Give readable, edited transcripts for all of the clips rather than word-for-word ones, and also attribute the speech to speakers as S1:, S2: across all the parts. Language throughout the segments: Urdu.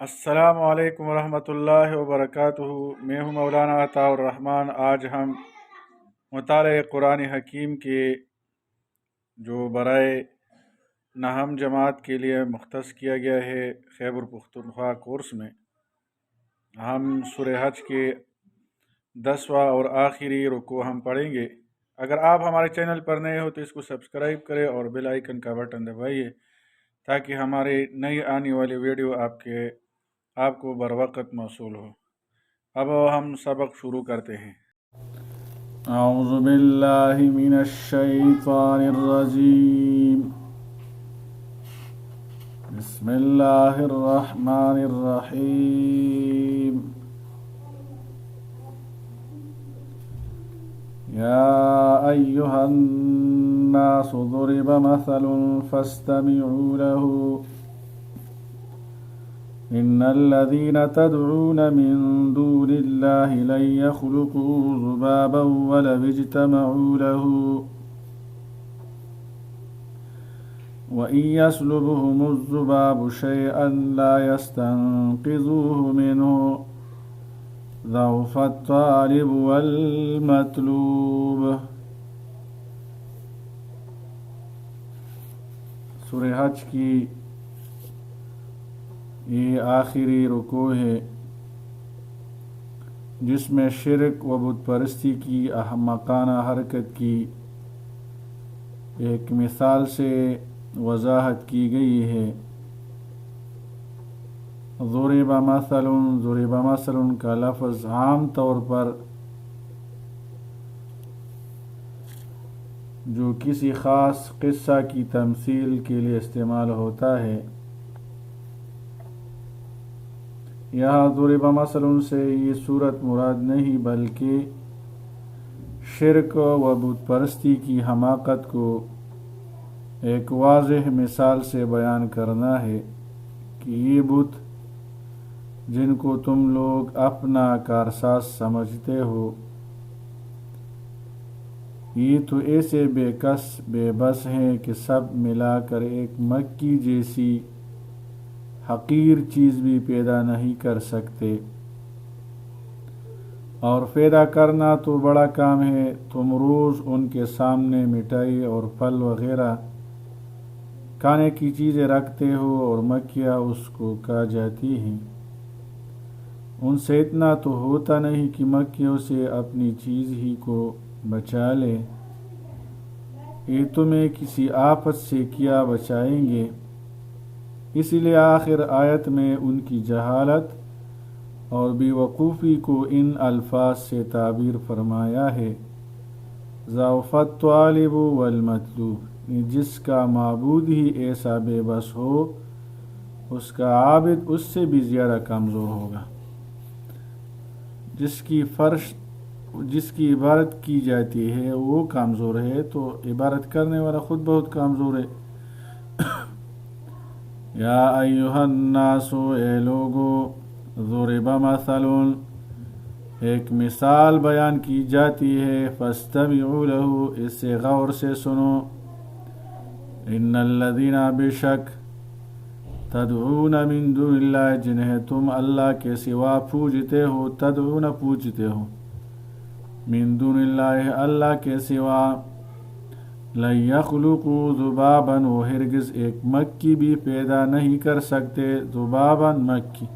S1: السلام علیکم ورحمۃ اللہ وبرکاتہ۔ میں ہوں مولانا عطاء الرحمن۔ آج ہم مطالعہ قرآن حکیم کے جو برائے نہم جماعت کے لیے مختص کیا گیا ہے خیبر پختونخوا کورس میں، ہم سورہ حج کے 10واں اور آخری رکوع ہم پڑھیں گے۔ اگر آپ ہمارے چینل پر نئے ہو تو اس کو سبسکرائب کریں اور بیل آئیکن کا بٹن دبائیے تاکہ ہمارے نئی آنے والی ویڈیو آپ کو بر وقت موصول ہو۔ اب ہم سبق شروع کرتے ہیں۔ اعوذ باللہ من الشیطان الرجیم، بسم اللہ الرحمن الرحیم۔ یا ایہا الناس ضرب مثل فاستمعوا له إن الذين تدعون من دون الله لن يخلقوا ذبابا ولو اجتمعوا له وإن يسلبهم الذباب شيئا لا يستنقذوه منه ضعف الطالب والمطلوب۔ سورہ حج کی یہ آخری رکوع ہے جس میں شرک و بت پرستی کی احمقانہ حرکت کی ایک مثال سے وضاحت کی گئی ہے۔ ضرب مثل کا لفظ عام طور پر جو کسی خاص قصہ کی تمثیل کے لیے استعمال ہوتا ہے، یہاں ضرب مثل سے یہ صورت مراد نہیں بلکہ شرک و بت پرستی کی حماقت کو ایک واضح مثال سے بیان کرنا ہے کہ یہ بت جن کو تم لوگ اپنا کارساز سمجھتے ہو، یہ تو ایسے بے کس بے بس ہیں کہ سب ملا کر ایک مکی جیسی حقیر چیز بھی پیدا نہیں کر سکتے، اور پیدا کرنا تو بڑا کام ہے۔ تم روز ان کے سامنے مٹھائی اور پھل وغیرہ کھانے کی چیزیں رکھتے ہو اور مکھیاں اس کو کھا جاتی ہیں، ان سے اتنا تو ہوتا نہیں کہ مکھیوں سے اپنی چیز ہی کو بچا لے، یہ تمہیں کسی آفت سے کیا بچائیں گے؟ اسی لیے آخر آیت میں ان کی جہالت اور بے وقوفی کو ان الفاظ سے تعبیر فرمایا ہے۔ ضعف الطالب والمطلوب، جس کا معبود ہی ایسا بے بس ہو اس کا عابد اس سے بھی زیادہ کمزور ہوگا۔ جس کی عبادت کی جاتی ہے وہ کمزور ہے تو عبادت کرنے والا خود بہت کمزور ہے۔ یا ایہا الناس، اے لوگو، ضرب مثل، ایک مثال بیان کی جاتی ہے، فاستمعوا لہ، اسے غور سے سنو۔ ان الذین، بے شک، تدعون من دون اللہ، جنہیں تم اللہ کے سوا پوجتے ہو، تدعون پوجتے ہو، من دون اللہ، اللہ کے سوا، لن یخلقوا ذبابا، وہ ہرگز ایک مکھی بھی پیدا نہیں کر سکتے، ذبابا مکھی،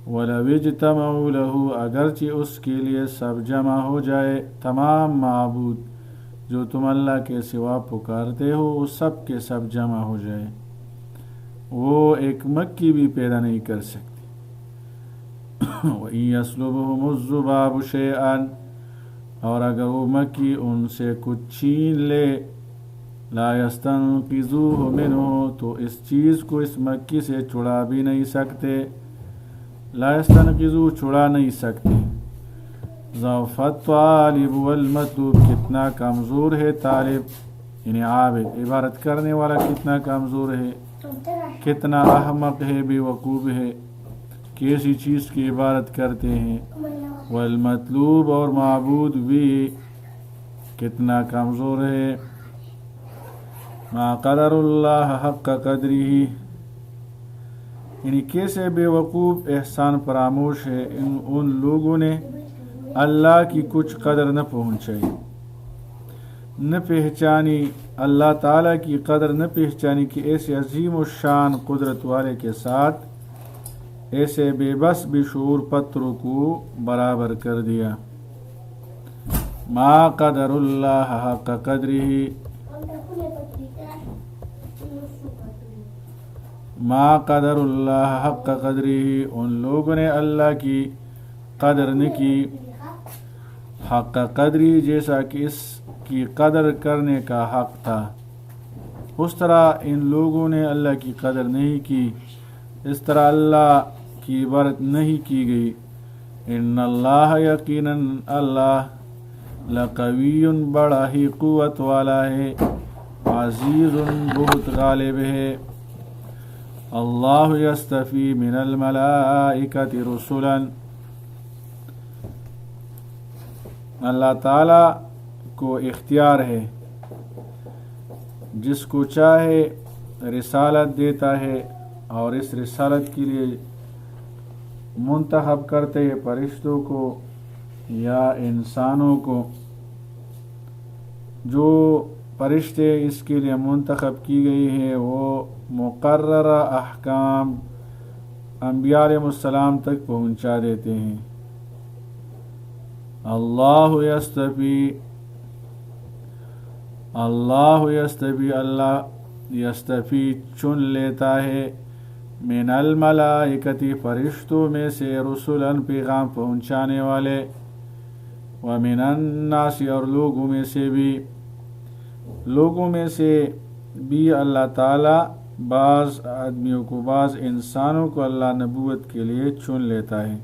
S1: ولو اجتمعوا لہ، اگرچہ اس کے لیے سب جمع ہو جائے، تمام معبود جو تم اللہ کے سوا پکارتے ہو وہ سب کے سب جمع ہو جائے، وہ ایک مکھی بھی پیدا نہیں کر سکتے۔ وَإِن يَسْلُبْهُمُ الذُّبَابُ شَيْئًا، اور اگر وہ مکھی ان سے کچھ چھین لے، لا يستنقذوه منه، تو اس چیز کو اس مکھی سے چھڑا بھی نہیں سکتے، لا يستنقذوه، چھڑا نہیں سکتے۔ ضعف الطالب والمطلوب، کتنا کمزور ہے طالب یعنی عابد، عبادت کرنے والا کتنا کمزور ہے، کتنا احمق ہے، بے وقوف ہے، کیسی چیز کی عبادت کرتے ہیں۔ والمطلوب، اور معبود بھی کتنا کمزور ہے۔ ما قدر اللہ حق قدری، یعنی کیسے بے وقوف احسان فراموش ہے ان لوگوں نے اللہ کی کچھ قدر نہ پہنچائی، نہ پہچانی، اللہ تعالیٰ کی قدر نہ پہچانی کہ ایسے عظیم و شان قدرت والے کے ساتھ ایسے بے بس بے شعور پتھروں کو برابر کر دیا۔ ما قدر اللہ حق قدرہ، ما قدر اللہ حق قدرہ، ان لوگوں نے اللہ کی قدر نہ کی حق قدری، جیسا کہ اس کی قدر کرنے کا حق تھا، اس طرح ان لوگوں نے اللہ کی قدر نہیں کی، اس طرح اللہ کی عبادت نہیں کی گئی۔ ان اللہ، یقیناً اللہ، لقوی، بڑا ہی قوت والا ہے، عزیز، بہت غالب ہے۔ اللہ یستفی من الملائکۃ رسلا، اللہ تعالیٰ کو اختیار ہے، جس کو چاہے رسالت دیتا ہے، اور اس رسالت کے لیے منتخب کرتے ہیں فرشتوں کو یا انسانوں کو۔ جو فرشتے اس کے لیے منتخب کی گئی ہیں وہ مقررہ احکام انبیاء علیہ السلام تک پہنچا دیتے ہیں۔ اللہ یستفی، اللہ یستفی، اللہ یستفی چن لیتا ہے، من الملائکۃ فرشتوں میں سے، رسلاً پیغام پہنچانے والے، ومن الناس اور لوگوں میں سے بھی اللہ تعالیٰ بعض آدمیوں کو، بعض انسانوں کو اللہ نبوت کے لیے چن لیتا ہے،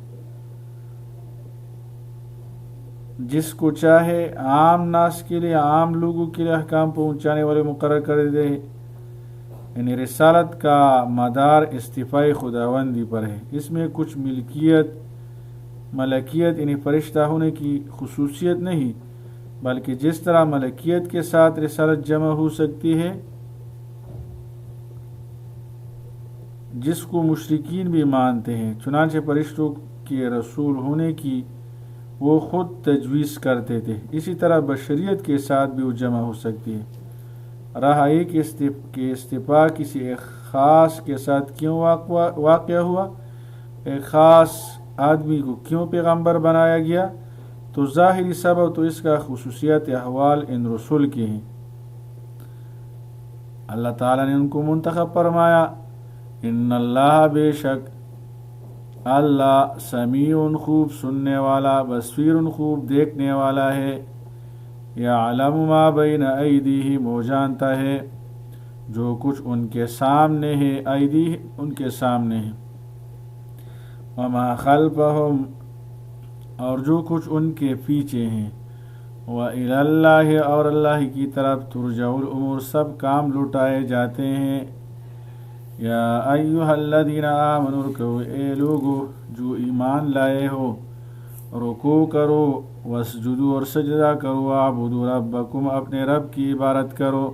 S1: جس کو چاہے عام ناس کے لیے، عام لوگوں کے لیے احکام پہنچانے والے مقرر کر دے۔ یعنی رسالت کا مدار استفائی خداوندی پر ہے، اس میں کچھ ملکیت یعنی فرشتہ ہونے کی خصوصیت نہیں، بلکہ جس طرح ملکیت کے ساتھ رسالت جمع ہو سکتی ہے، جس کو مشرکین بھی مانتے ہیں، چنانچہ فرشتوں کے رسول ہونے کی وہ خود تجویز کرتے تھے، اسی طرح بشریت کے ساتھ بھی وہ جمع ہو سکتی ہے۔ رہا یہ کہ استفاع کسی ایک خاص کے ساتھ کیوں واقع ہوا، ایک خاص آدمی کو کیوں پیغمبر بنایا گیا، تو ظاہری سبب تو اس کا خصوصیت احوال ان رسول کے ہیں۔ اللہ تعالیٰ نے ان کو منتخب فرمایا، ان اللہ، بے شک اللہ، سمیع، خوب سننے والا، بصیر، خوب دیکھنے والا ہے، یعلم ما بین ایدیہم، وہ جانتا ہے جو کچھ ان کے سامنے ہے، ایدی ان کے سامنے ہے، وما خلفہم، اور جو کچھ ان کے پیچھے ہیں، وإلی اللہ، اور اللہ کی طرف ترجع الامور، سب کام لوٹائے جاتے ہیں۔ یا ایہا الذین آمنوا ارکعوا، اے لوگو جو ایمان لائے ہو، رکوع کرو، واسجدوا، اور سجدہ کرو، واعبدوا ربکم، اپنے رب کی عبادت کرو۔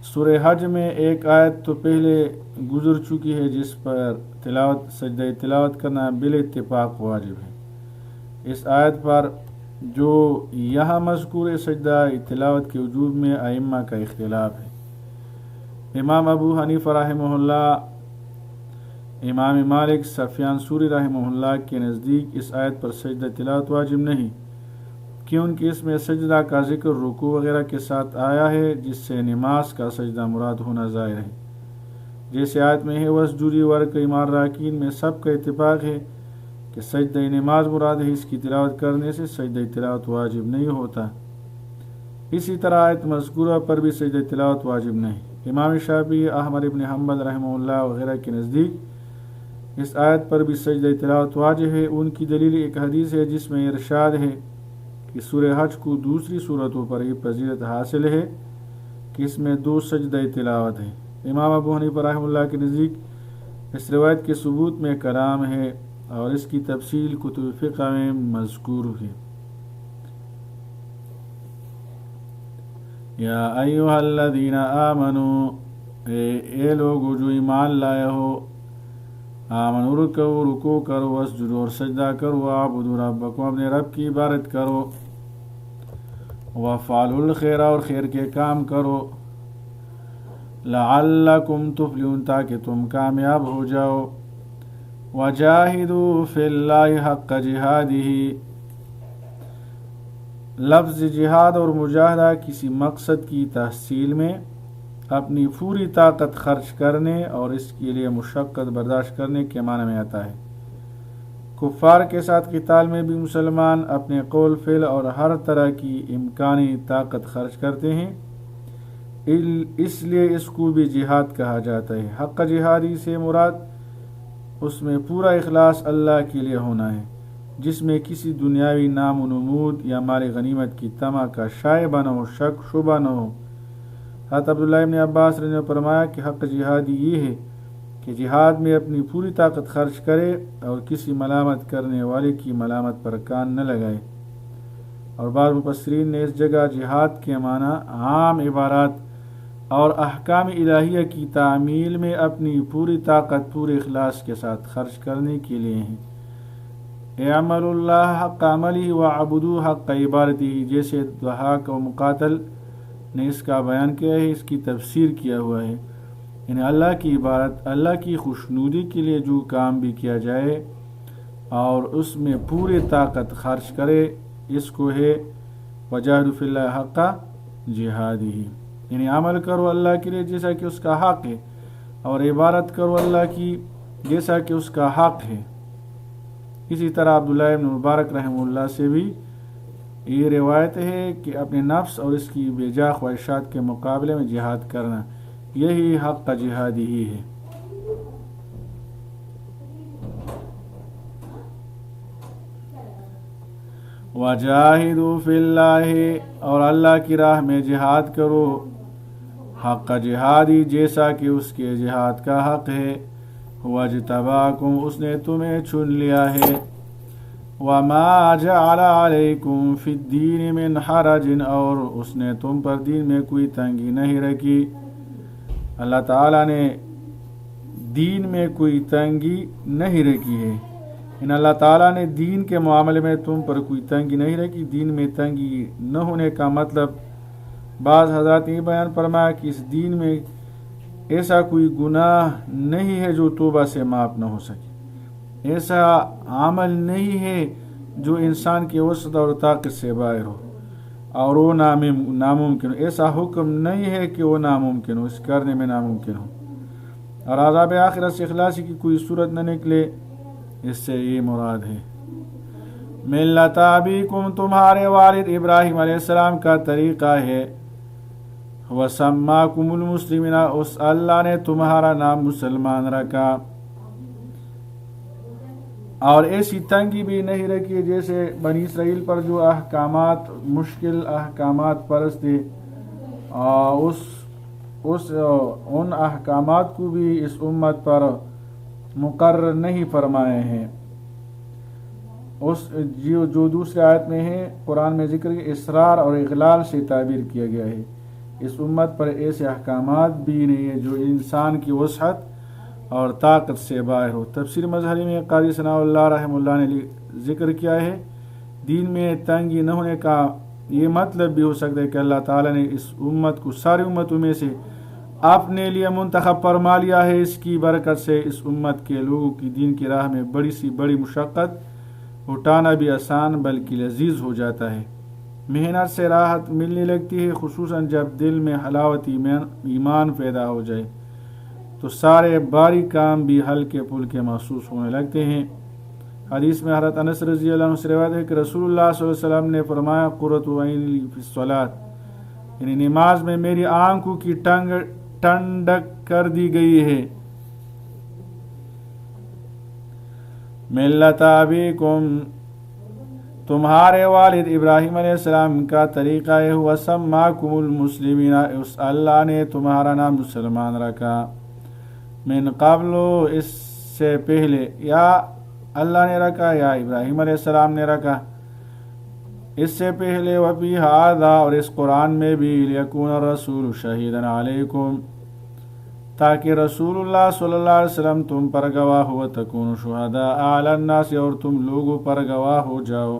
S1: سورہ حج میں ایک آیت تو پہلے گزر چکی ہے جس پر سجدہ تلاوت کرنا بالاتفاق واجب ہے۔ اس آیت پر جو یہاں مذکور سجدہ تلاوت کے وجوب میں ائمہ کا اختلاف ہے۔ امام ابو حنیفہ رحمہ اللہ، امام مالک، سفیان ثوری رحمہ اللہ کے نزدیک اس آیت پر سجدہ تلاوت واجب نہیں، کیونکہ اس میں سجدہ کا ذکر رکوع وغیرہ کے ساتھ آیا ہے، جس سے نماز کا سجدہ مراد ہونا ظاہر ہے۔ جیسے آیت میں ہے وَاسْجُدِوا وَارْكَعِي مَعَ الرَّاكِعِينَ، میں سب کا اتفاق ہے کہ سجدہ نماز مراد ہے، اس کی تلاوت کرنے سے سجدہ تلاوت واجب نہیں ہوتا۔ اسی طرح آیت مذکورہ پر بھی سجدہ تلاوت واجب نہیں۔ امام شافعی، احمد ابن حنبل رحمہ اللہ وغیرہ کے نزدیک اس آیت پر بھی سجدہ تلاوت واجب ہے۔ ان کی دلیل ایک حدیث ہے جس میں ارشاد ہے کہ سورہ حج کو دوسری صورتوں پر یہ فضیلت حاصل ہے کہ اس میں 2 سجدہ تلاوت ہے۔ امام ابو حنیفہ رحمہ اللہ کے نزدیک اس روایت کے ثبوت میں کلام ہے، اور اس کی تفصیل کتب فقہ میں مذکور ہے۔ یا ایھا الذین آمنوا، اے لوگو جو ایمان لائے ہو، آمنوا رکعوا، رکوع کرو، واسجدوا اور سجدہ کرو، واعبدوا ربکم، اپنے رب کی عبادت کرو، وافعلوا الخیر اور خیر کے کام کرو، لعلکم تفلحون تاکہ تم کامیاب ہو جاؤ، وجاہدوا فی اللہ حق جہادہ، لفظ جہاد اور مجاہدہ کسی مقصد کی تحصیل میں اپنی پوری طاقت خرچ کرنے اور اس کے لیے مشقت برداشت کرنے کے معنی میں آتا ہے۔ کفار کے ساتھ قتال میں بھی مسلمان اپنے قول فعل اور ہر طرح کی امکانی طاقت خرچ کرتے ہیں، اس لیے اس کو بھی جہاد کہا جاتا ہے۔ حق جہادی سے مراد اس میں پورا اخلاص اللہ کے لیے ہونا ہے، جس میں کسی دنیاوی نام و نمود یا مال غنیمت کی طمع کا شائبہ نہ ہو، شک شبہ نہ ہو۔ حضرت عبداللہ ابن عباس نے فرمایا کہ حق جہادی یہ ہے کہ جہاد میں اپنی پوری طاقت خرچ کرے اور کسی ملامت کرنے والے کی ملامت پر کان نہ لگائے۔ اور بعض مفسرین نے اس جگہ جہاد کے معنی عام عبارات اور احکام الہیہ کی تعمیل میں اپنی پوری طاقت پورے اخلاص کے ساتھ خرچ کرنے کے لیے ہیں۔ اعملوا اللہ حق عملہ وعبدوا حق عبادتہ، جیسے ضحاک و مقاتل نے اس کا بیان کیا ہے، اس کی تفسیر کیا ہوا ہے، یعنی اللہ کی عبادت، اللہ کی خوشنودی کے لیے جو کام بھی کیا جائے اور اس میں پوری طاقت خرچ کرے، اس کو ہے وجاہدوا فی اللہ حق جہادہ، یعنی عمل کرو اللہ کے لیے جیسا کہ اس کا حق ہے، اور عبادت کرو اللہ کی جیسا کہ اس کا حق ہے۔ اسی طرح عبداللہ ابن مبارک رحمہ اللہ سے بھی یہ روایت ہے کہ اپنے نفس اور اس کی بے جا خواہشات کے مقابلے میں جہاد کرنا، یہی حق جہادی ہی ہے۔ وجاہدوا فی اللہ، اور اللہ کی راہ میں جہاد کرو، حق جہادی جیسا کہ اس کے جہاد کا حق ہے، واجتباکم، اس نے تمہیں چن لیا ہے، وما جعل علیکم فی الدین من حرج، اور اس نے تم پر دین میں کوئی تنگی نہیں رکھی۔ اللہ تعالیٰ نے دین میں کوئی تنگی نہیں رکھی ہے، ان اللہ تعالیٰ نے دین کے معاملے میں تم پر کوئی تنگی نہیں رکھی۔ دین میں تنگی نہ ہونے کا مطلب بعض حضرات یہ بیان فرمایا کہ اس دین میں ایسا کوئی گناہ نہیں ہے جو توبہ سے معاف نہ ہو سکے، ایسا عمل نہیں ہے جو انسان کی وسعت اور طاقت سے باہر ہو اور وہ ناممکن ہو، ایسا حکم نہیں ہے کہ وہ ناممکن ہو، اس کرنے میں ناممکن ہو، اور عذاب آخرت سے اخلاصی کی کوئی صورت نہ نکلے، اس سے یہ مراد ہے۔ ملت ابیکم، تمہارے والد ابراہیم علیہ السلام کا طریقہ ہے، وسماکم المسلمین، اس اللہ نے تمہارا نام مسلمان رکھا، اور ایسی تنگی بھی نہیں رکھی جیسے بنی اسرائیل پر جو احکامات مشکل احکامات پرست تھے، ان احکامات کو بھی اس امت پر مقرر نہیں فرمائے ہیں۔ اس جو دوسرے آیت میں ہے قرآن میں ذکر اصرار اور اغلال سے تعبیر کیا گیا ہے، اس امت پر ایسے احکامات بھی نہیں ہیں جو انسان کی وسعت اور طاقت سے باہر ہو۔ تفسیر مظہری میں قاضی ثناء اللہ رحمہ اللہ نے ذکر کیا ہے، دین میں تنگی نہ ہونے کا یہ مطلب بھی ہو سکتا ہے کہ اللہ تعالیٰ نے اس امت کو ساری امتوں میں سے اپنے لیے منتخب فرما لیا ہے، اس کی برکت سے اس امت کے لوگوں کی دین کی راہ میں بڑی سی بڑی مشقت اٹھانا بھی آسان بلکہ لذیذ ہو جاتا ہے، محنت سے راحت ملنے لگتی ہے، خصوصاً جب دل میں حلاوت ایمان پیدا ہو جائے تو سارے باری کام بھی ہلکے پھلکے محسوس ہونے لگتے ہیں۔ حدیث میں حضرت انس رضی اللہ عنہ سے روایت ہے کہ رسول اللہ صلی اللہ علیہ وسلم نے فرمایا قرۃ عینی فی الصلاۃ، یعنی نماز میں میری آنکھوں کی ٹھنڈک کر دی گئی ہے۔ ملت ابیکم، تمہارے والد ابراہیم علیہ السلام کا طریقہ ہے، وسماکم المسلمین، اس اللہ نے تمہارا نام مسلمان رکھا، من قبل، اس سے پہلے، یا اللہ نے رکھا یا ابراہیم علیہ السلام نے رکھا، اس سے پہلے وفی ھذا اور اس قرآن میں بھی لیکون الرسول شہیدا علیکم تاکہ رسول اللہ صلی اللہ علیہ وسلم تم پر گواہ ہو تکون شہداء علی الناس اور تم لوگوں پر گواہ ہو جاؤ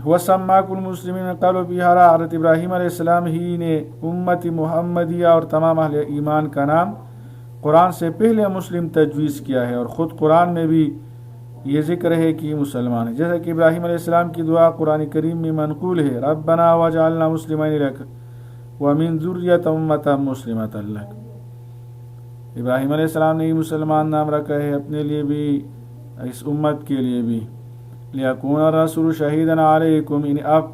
S1: وسماکم المسلمین قالوا بہارا حضرت ابراہیم علیہ السلام ہی نے امت محمدیہ اور تمام اہل ایمان کا نام قرآن سے پہلے مسلم تجویز کیا ہے، اور خود قرآن میں بھی یہ ذکر ہے کہ مسلمان ہے، جیسا کہ ابراہیم علیہ السلام کی دعا قرآن کریم میں منقول ہے، ربنا وجعلنا مسلمین لک ومن ذریۃ امۃ مسلمۃ لک۔ ابراہیم علیہ السلام نے یہ مسلمان نام رکھا ہے اپنے لیے بھی، اس امت کے لیے بھی۔ لیکون الرسول شہیدا علیکم، یعنی آپ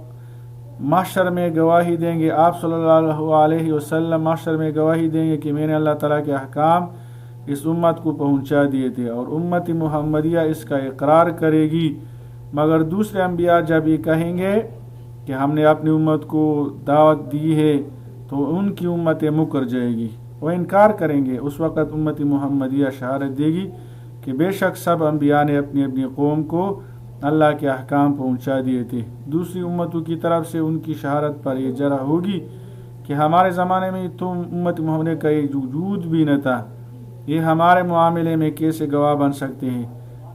S1: محشر میں گواہی دیں گے، آپ صلی اللہ علیہ وسلم محشر میں گواہی دیں گے کہ میں نے اللہ تعالیٰ کے احکام اس امت کو پہنچا دیے تھے، اور امت محمدیہ اس کا اقرار کرے گی۔ مگر دوسرے انبیاء جب یہ کہیں گے کہ ہم نے اپنی امت کو دعوت دی ہے تو ان کی امت مکر جائے گی، وہ انکار کریں گے۔ اس وقت امت محمدیہ شہادت دے گی کہ بے شک سب انبیاء نے اپنی اپنی قوم کو اللہ کے احکام پہنچا دیے تھے۔ دوسری امتوں کی طرف سے ان کی شہادت پر یہ جرح ہوگی کہ ہمارے زمانے میں تم امت محمد کا یہ وجود بھی نہ تھا، یہ ہمارے معاملے میں کیسے گواہ بن سکتے ہیں۔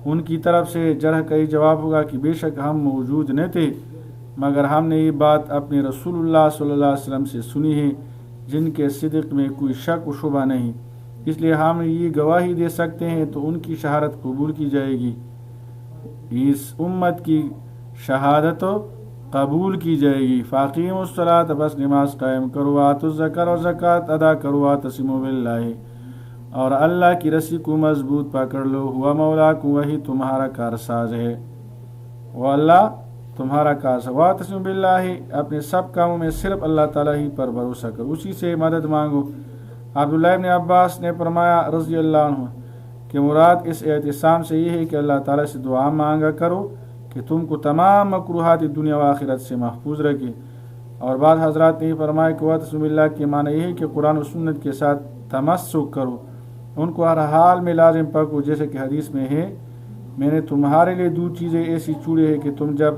S1: ان کی طرف سے جرح کا یہ جواب ہوگا کہ بے شک ہم موجود نہ تھے، مگر ہم نے یہ بات اپنے رسول اللہ صلی اللہ علیہ وسلم سے سنی ہے جن کے صدق میں کوئی شک و شبہ نہیں، اس لیے ہم یہ گواہی دے سکتے ہیں، تو ان کی شہادت قبول کی جائے گی، اس امت کی شہادت قبول کی جائے گی۔ فاقیموا الصلاۃ، بس نماز قائم کرو، وآتوا الزکاۃ اور زکوٰۃ ادا کرو، واعتصموا باللہ اور اللہ کی رسی کو مضبوط پکڑ لو، ہوا مولاکم، وہی تمہارا کارساز ہے، وہ اللہ تمہارا کارساز۔ واعتصموا باللہ، اپنے سب کاموں میں صرف اللہ تعالیٰ ہی پر بھروسہ کرو، اسی سے مدد مانگو۔ عبداللہ ابن عباس نے فرمایا رضی اللہ عنہ کہ مراد اس اعتصام سے یہ ہے کہ اللہ تعالیٰ سے دعا مانگا کرو کہ تم کو تمام مکروہات دنیا و آخرت سے محفوظ رکھے۔ اور بعض حضرات نے فرمایا کہ واعتصموا باللہ کے معنی یہ ہے کہ قرآن و سنت کے ساتھ تمسک کرو، ان کو ہر حال میں لازم پکڑو، جیسے کہ حدیث میں ہے میں نے تمہارے لیے دو چیزیں ایسی چھوڑی ہے کہ تم جب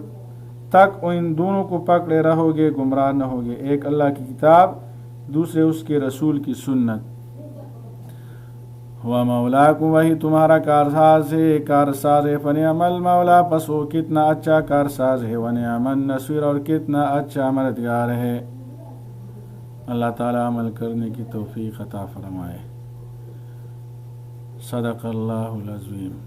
S1: تک ان دونوں کو پکڑے رہو گے گمراہ نہ ہوگے، ایک اللہ کی کتاب، دوسرے اس کے رسول کی سنت۔ ہوا مولاکم، وہی تمہارا کارساز ہے، فنعم المولا، پس وہ کتنا اچھا کارساز ہے، ونعم النصیر اور کتنا اچھا مددگار ہے۔ اللہ تعالیٰ عمل کرنے کی توفیق عطا فرمائے۔ صدق اللہ العظیم۔